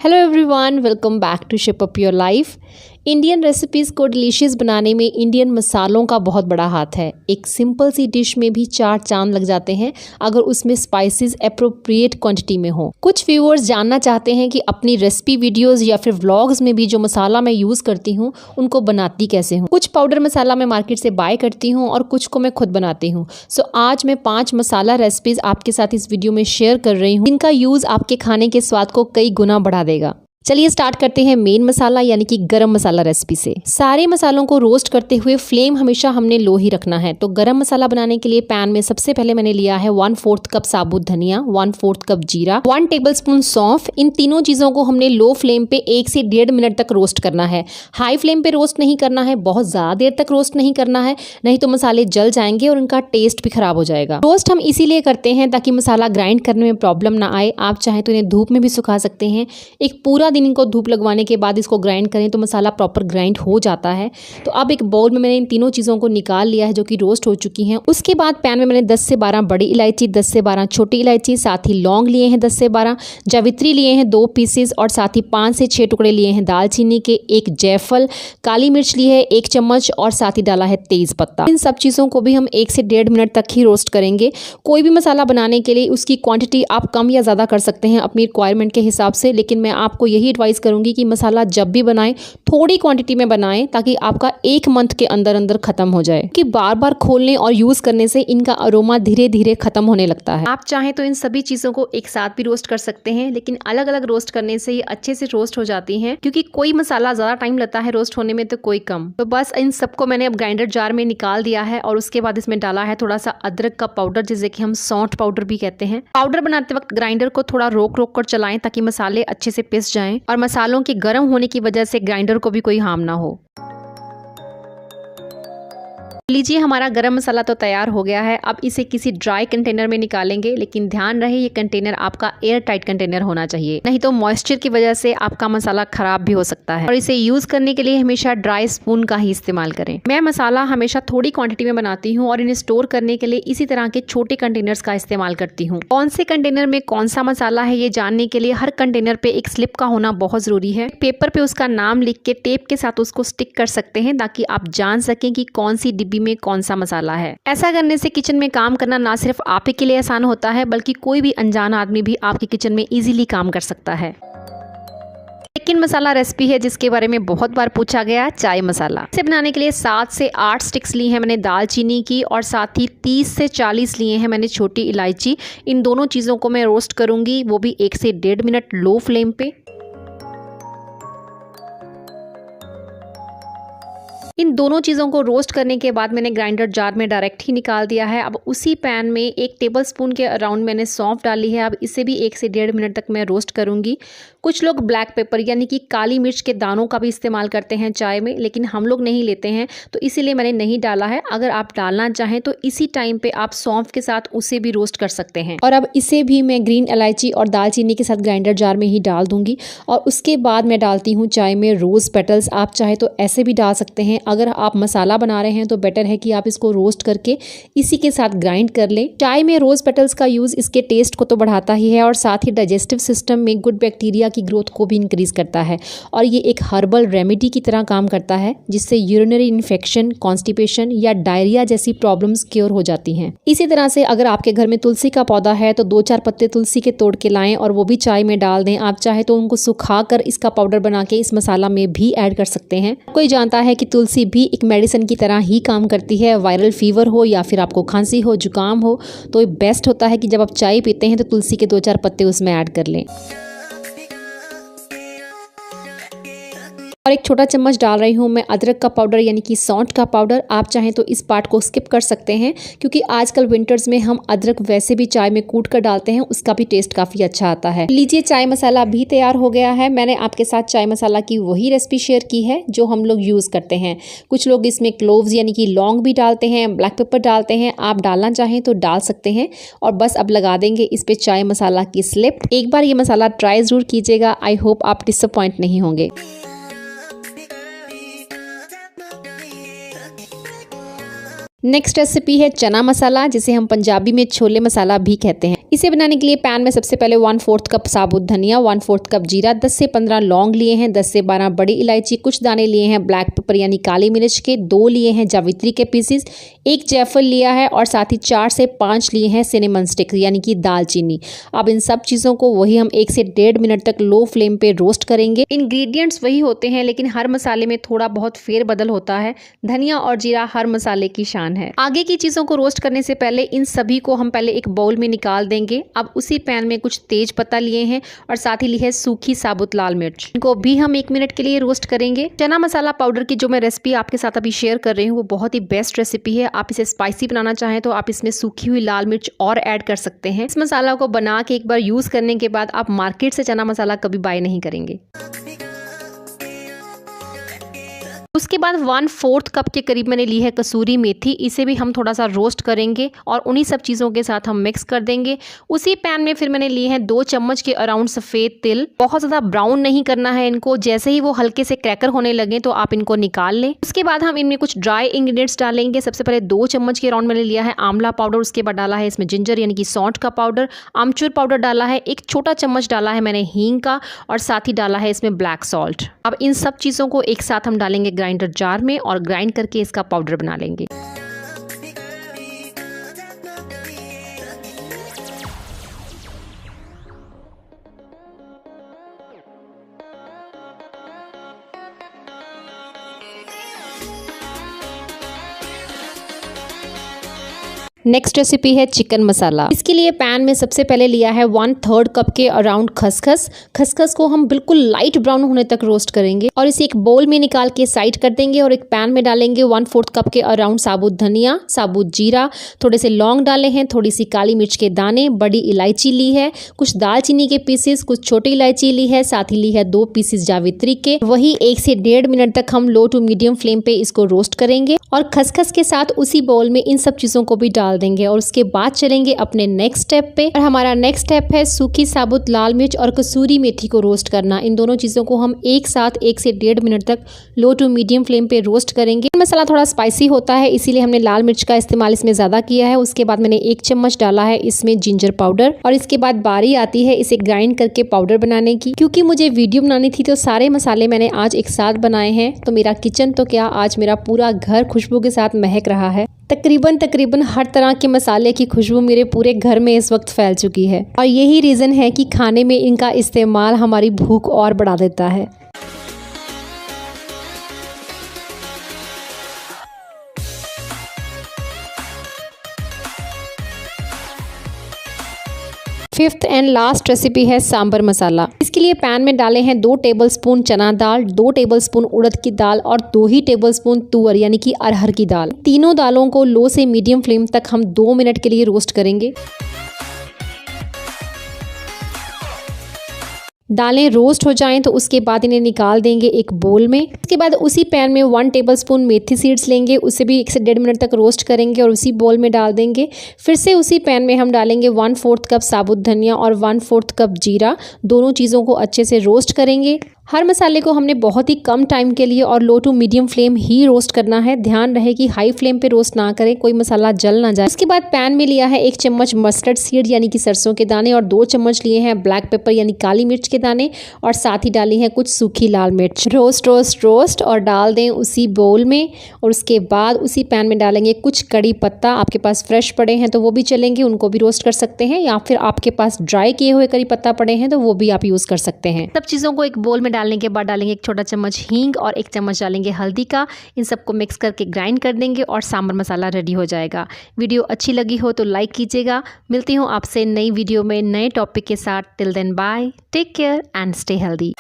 Hello everyone, welcome back to shape up your life. Indian recipes को delicious बनाने में Indian मसालों का बहुत बड़ा हाथ है। एक सिंपल सी डिश में भी 4 चांद लग जाते हैं अगर उसमें स्पाइसेस एप्रोप्रिएट क्वांटिटी में हो। कुछ व्यूअर्स जानना चाहते हैं कि अपनी रेसिपी वीडियोस या फिर व्लॉग्स में भी जो मसाला मैं यूज़ करती हूँ उनको बनाती कैसे हूँ। कुछ पाउडर मसाला मैं मार्केट से बाय करती हूँ और कुछ को मैं खुद बनाती हूँ। सो आज मैं 5 मसाला रेसिपीज़ आपके साथ इस वीडियो में शेयर कर रही हूँ जिनका यूज़ आपके खाने के स्वाद को कई गुना बढ़ा देगा। चलिए स्टार्ट करते हैं मेन मसाला यानी कि गरम मसाला रेसिपी से। सारे मसालों को रोस्ट करते हुए फ्लेम हमेशा हमने लो ही रखना है। तो गरम मसाला बनाने के लिए पैन में सबसे पहले मैंने लिया है 1/4 कप साबुत धनिया, 1/4 कप जीरा, 1 टेबलस्पून सौंफ। इन तीनों चीजों को हमने लो फ्लेम पे 1 से 1.5 मिनट तक रोस्ट करना है। हाई फ्लेम पे रोस्ट नहीं करना है, बहुत ज्यादा देर तक रोस्ट नहीं करना है, नहीं तो मसाले जल जाएंगे और उनका टेस्ट भी खराब हो जाएगा। रोस्ट हम इसीलिए करते हैं ताकि मसाला ग्राइंड करने में प्रॉब्लम ना आए। आप चाहें तो इन्हें धूप में भी सुखा सकते हैं। एक पूरा दिन इनको धूप लगवाने के बाद इसको ग्राइंड करें तो मसाला प्रॉपर ग्राइंड हो जाता है। तो अब एक बाउल में मैंने इन तीनों चीज़ों को निकाल लिया है जो कि रोस्ट हो चुकी हैं। उसके बाद पैन में मैंने 10 से 12 बड़ी इलायची, 10 से 12 छोटी इलायची, साथ ही लौंग लिए हैं 10 से 12, जावित्री लिए हैं 2 पीसेस और साथ ही 5 से 6 टुकड़े लिए हैं दालचीनी के, एक जायफल, काली मिर्च ली है 1 चम्मच और साथ ही डाला है तेज पत्ता। इन सब चीज़ों को भी हम 1 से 1.5 मिनट तक ही रोस्ट करेंगे। कोई भी मसाला बनाने के लिए उसकी क्वांटिटी आप कम या ज़्यादा कर सकते हैं अपनी रिक्वायरमेंट के हिसाब से, लेकिन मैं आपको यही एडवाइस करूंगी कि मसाला जब भी बनाएं थोड़ी क्वांटिटी में बनाएं ताकि आपका 1 मंथ के अंदर अंदर खत्म हो जाए। कि बार बार खोलने और यूज करने से इनका अरोमा धीरे धीरे खत्म होने लगता है। आप चाहें तो इन सभी चीजों को एक साथ भी रोस्ट कर सकते हैं, लेकिन अलग अलग रोस्ट करने से ये अच्छे से रोस्ट हो जाती हैं, क्योंकि कोई मसाला ज्यादा टाइम लगता है रोस्ट होने में तो कोई कम। तो बस इन सबको मैंने अब ग्राइंडर जार में निकाल दिया है और उसके बाद इसमें डाला है थोड़ा सा अदरक का पाउडर, जिसे कि हम सौंठ पाउडर भी कहते हैं। पाउडर बनाते वक्त ग्राइंडर को थोड़ा रोक रोक कर चलाएं ताकि मसाले अच्छे से पिस जाएं और मसालों के गर्म होने की वजह से ग्राइंडर को भी कोई हार्म ना हो। लीजिए, हमारा गरम मसाला तो तैयार हो गया है। अब इसे किसी ड्राई कंटेनर में निकालेंगे, लेकिन ध्यान रहे ये कंटेनर आपका एयर टाइट कंटेनर होना चाहिए, नहीं तो मॉइस्चर की वजह से आपका मसाला खराब भी हो सकता है। और इसे यूज करने के लिए हमेशा ड्राई स्पून का ही इस्तेमाल करें। मैं मसाला हमेशा थोड़ी क्वांटिटी में बनाती हूँ और इन्हें स्टोर करने के लिए इसी तरह के छोटे कंटेनर्स का इस्तेमाल करती हूँ। कौन से कंटेनर में कौन सा मसाला है ये जानने के लिए हर कंटेनर पे एक स्लिप का होना बहुत जरूरी है। पेपर पे उसका नाम लिख के टेप के साथ उसको स्टिक कर सकते हैं ताकि आप जान सकें कि कौन सी डिब्बी में कौन सा मसाला है। ऐसा करने से किचन में काम करना ना सिर्फ आप ही के लिए आसान होता है, बल्कि कोई भी अनजान आदमी भी आपके किचन में इजीली काम कर सकता है। सेकंड मसाला रेसिपी है जिसके बारे में बहुत बार पूछा गया, चाय मसाला। इसे बनाने के लिए 7 से 8 स्टिक्स ली हैं मैंने दालचीनी की और साथ ही 30 से 40 लिए हैं मैंने छोटी इलायची। इन दोनों चीजों को मैं रोस्ट करूंगी, वो भी 1 से 1.5 मिनट लो फ्लेम पे। इन दोनों चीज़ों को रोस्ट करने के बाद मैंने ग्राइंडर जार में डायरेक्ट ही निकाल दिया है। अब उसी पैन में 1 टेबलस्पून के अराउंड मैंने सौंफ डाली है। अब इसे भी 1 से 1.5 मिनट तक मैं रोस्ट करूंगी। कुछ लोग ब्लैक पेपर यानी कि काली मिर्च के दानों का भी इस्तेमाल करते हैं चाय में, लेकिन हम लोग नहीं लेते हैं तो इसीलिए मैंने नहीं डाला है। अगर आप डालना चाहें तो इसी टाइम पे आप सौंफ के साथ उसे भी रोस्ट कर सकते हैं। और अब इसे भी मैं ग्रीन इलायची और दालचीनी के साथ ग्राइंडर जार में ही डाल दूंगी। और उसके बाद मैं डालती हूँ चाय में रोज पेटल्स। आप चाहे तो ऐसे भी डाल सकते हैं। अगर आप मसाला बना रहे हैं तो बेटर है कि आप इसको रोस्ट करके इसी के साथ ग्राइंड कर लें। चाय में रोज पेटल्स का यूज इसके टेस्ट को तो बढ़ाता ही है और साथ ही डाइजेस्टिव सिस्टम में गुड बैक्टीरिया की ग्रोथ को भी इंक्रीज करता है। और ये एक हर्बल रेमेडी की तरह काम करता है जिससे यूरिनरी इन्फेक्शन, कॉन्स्टिपेशन या डायरिया जैसी प्रॉब्लम्स क्योर हो जाती हैं। इसी तरह से अगर आपके घर में तुलसी का पौधा है तो 2-4 पत्ते तुलसी के तोड़ के लाएं और वो भी चाय में डाल दें। आप चाहे तो उनको सुखा कर इसका पाउडर बना के इस मसाला में भी ऐड कर सकते हैं। कोई जानता है कि तुलसी भी एक मेडिसिन की तरह ही काम करती है। वायरल फीवर हो या फिर आपको खांसी हो, जुकाम हो, तो बेस्ट होता है कि जब आप चाय पीते हैं तो तुलसी के 2-4 पत्ते उसमें ऐड कर लें। और 1 छोटा चम्मच डाल रही हूँ मैं अदरक का पाउडर यानी कि सौंठ का पाउडर। आप चाहें तो इस पार्ट को स्किप कर सकते हैं, क्योंकि आजकल विंटर्स में हम अदरक वैसे भी चाय में कूट कर डालते हैं, उसका भी टेस्ट काफी अच्छा आता है। लीजिए, चाय मसाला भी तैयार हो गया है। मैंने आपके साथ चाय मसाला की वही रेसिपी शेयर की है जो हम लोग यूज करते हैं। कुछ लोग इसमें क्लोव्स यानी कि लौंग भी डालते हैं, ब्लैक पेपर डालते हैं। आप डालना चाहें तो डाल सकते हैं। और बस अब लगा देंगे इस पे चाय मसाला की स्लिप। एक बार ये मसाला ट्राई जरूर कीजिएगा। आई होप आप डिसअपॉइंट नहीं होंगे। नेक्स्ट रेसिपी है चना मसाला, जिसे हम पंजाबी में छोले मसाला भी कहते हैं। इसे बनाने के लिए पैन में सबसे पहले 1/4 कप साबुत धनिया, 1/4 कप जीरा, 10 से 15 लौंग लिए हैं, 10 से 12 बड़ी इलायची, कुछ दाने लिए हैं ब्लैक पेपर यानी काली मिर्च के, 2 लिए हैं जावित्री के पीसेस, 1 जायफल लिया है और साथ ही 4 से 5 लिए हैं सिनेमन स्टिक यानी कि दालचीनी। अब इन सब चीज़ों को वही हम 1 से 1.5 मिनट तक लो फ्लेम पे रोस्ट करेंगे। इंग्रेडिएंट्स वही होते हैं लेकिन हर मसाले में थोड़ा बहुत फेरबदल होता है। धनिया और जीरा हर मसाले की शान है। आगे की चीज़ों को रोस्ट करने से पहले इन सभी को हम पहले एक बाउल में निकाल देंगे। अब उसी पैन में कुछ तेज पत्ता लिए हैं और साथ ही ली है सूखी साबुत लाल मिर्च, इनको भी हम 1 मिनट के लिए रोस्ट करेंगे। चना मसाला पाउडर की जो मैं रेसिपी आपके साथ अभी शेयर कर रही हूँ वो बहुत ही बेस्ट रेसिपी है। आप इसे स्पाइसी बनाना चाहें तो आप इसमें सूखी हुई लाल मिर्च और ऐड कर सकते हैं। इस मसाला को बना के एक बार यूज करने के बाद आप मार्केट से चना मसाला कभी बाय नहीं करेंगे। उसके बाद 1/4 कप के करीब मैंने ली है कसूरी मेथी, इसे भी हम थोड़ा सा रोस्ट करेंगे और उन्हीं सब चीज़ों के साथ हम मिक्स कर देंगे। उसी पैन में फिर मैंने लिए हैं 2 चम्मच के अराउंड सफ़ेद तिल। बहुत ज़्यादा ब्राउन नहीं करना है इनको, जैसे ही वो हल्के से क्रैकर होने लगे तो आप इनको निकाल लें। उसके बाद हम इनमें कुछ ड्राई इंग्रेडिएंट्स डालेंगे। सबसे पहले 2 चम्मच के अराउंड मैंने लिया है आंवला पाउडर, उसके बाद डाला है इसमें जिंजर यानी कि सौंठ का पाउडर, आमचूर पाउडर डाला है, 1 छोटा चम्मच डाला है मैंने हींग का और साथ ही डाला है इसमें ब्लैक सॉल्ट। अब इन सब चीज़ों को एक साथ हम डालेंगे ग्राइंडर जार में और ग्राइंड करके इसका पाउडर बना लेंगे। नेक्स्ट रेसिपी है चिकन मसाला। इसके लिए पैन में सबसे पहले लिया है 1/3 कप के अराउंड खसखस। खसखस को हम बिल्कुल लाइट ब्राउन होने तक रोस्ट करेंगे और इसे एक बोल में निकाल के साइड कर देंगे और एक पैन में डालेंगे 1/4 कप के अराउंड साबुत धनिया, साबुत जीरा, थोड़े से लौंग डाले हैं, थोड़ी सी काली मिर्च के दाने, बड़ी इलायची ली है, कुछ दालचीनी के पीसेस, कुछ छोटी इलायची ली है, साथ ही ली है 2 पीसेस जावित्री के। वही 1 से 1.5 मिनट तक हम लो टू मीडियम फ्लेम पे इसको रोस्ट करेंगे और खसखस के साथ उसी बाउल में इन सब चीजों को भी डाल देंगे और उसके बाद चलेंगे अपने नेक्स्ट स्टेप पे। और हमारा नेक्स्ट स्टेप है सूखी साबुत लाल मिर्च और कसूरी मेथी को रोस्ट करना। इन दोनों चीजों को हम एक साथ 1 से 1.5 मिनट तक लो टू मीडियम फ्लेम पे रोस्ट करेंगे। मसाला थोड़ा स्पाइसी होता है इसीलिए हमने लाल मिर्च का इस्तेमाल इसमें ज्यादा किया है। उसके बाद मैंने 1 चम्मच डाला है इसमें जिंजर पाउडर और इसके बाद बारी आती है इसे ग्राइंड करके पाउडर बनाने की। क्योंकि मुझे वीडियो बनानी थी तो सारे मसाले मैंने आज एक साथ बनाए हैं, तो मेरा किचन तो क्या आज मेरा पूरा घर खुशबू के साथ महक रहा है। तकरीबन हर तरह के मसाले की खुशबू मेरे पूरे घर में इस वक्त फैल चुकी है और यही रीज़न है कि खाने में इनका इस्तेमाल हमारी भूख और बढ़ा देता है। फिफ्थ एंड लास्ट रेसिपी है सांबर मसाला। इसके लिए पैन में डाले हैं 2 टेबलस्पून चना दाल, 2 टेबलस्पून उड़द की दाल और 2 ही टेबलस्पून तुअर यानी कि अरहर की दाल। तीनों दालों को लो से मीडियम फ्लेम तक हम 2 मिनट के लिए रोस्ट करेंगे। दालें रोस्ट हो जाएं तो उसके बाद इन्हें निकाल देंगे एक बोल में। उसके बाद उसी पैन में 1 टेबलस्पून मेथी सीड्स लेंगे, उसे भी 1 से 1.5 मिनट तक रोस्ट करेंगे और उसी बोल में डाल देंगे। फिर से उसी पैन में हम डालेंगे 1/4 कप साबुत धनिया और 1/4 कप जीरा। दोनों चीज़ों को अच्छे से रोस्ट करेंगे। हर मसाले को हमने बहुत ही कम टाइम के लिए और लो टू मीडियम फ्लेम ही रोस्ट करना है। ध्यान रहे कि हाई फ्लेम पे रोस्ट ना करें, कोई मसाला जल ना जाए। उसके बाद पैन में लिया है 1 चम्मच मस्टर्ड सीड यानी कि सरसों के दाने और 2 चम्मच लिए हैं ब्लैक पेपर यानी काली मिर्च के दाने और साथ ही डाली है कुछ सूखी लाल मिर्च। रोस्ट और डाल दें उसी बोल में और उसके बाद उसी पैन में डालेंगे कुछ कड़ी पत्ता। आपके पास फ्रेश पड़े हैं तो वो भी चलेंगे, उनको भी रोस्ट कर सकते हैं, या फिर आपके पास ड्राई किए हुए कड़ी पत्ता पड़े हैं तो वो भी आप यूज़ कर सकते हैं। सब चीज़ों को एक बोल में डालने के बाद डालेंगे 1 छोटा चम्मच हींग और 1 चम्मच डालेंगे हल्दी का। इन सबको मिक्स करके ग्राइंड कर देंगे और सांभर मसाला रेडी हो जाएगा। वीडियो अच्छी लगी हो तो लाइक कीजिएगा। मिलती हूँ आपसे नई वीडियो में नए टॉपिक के साथ। Till then bye, take care and stay healthy.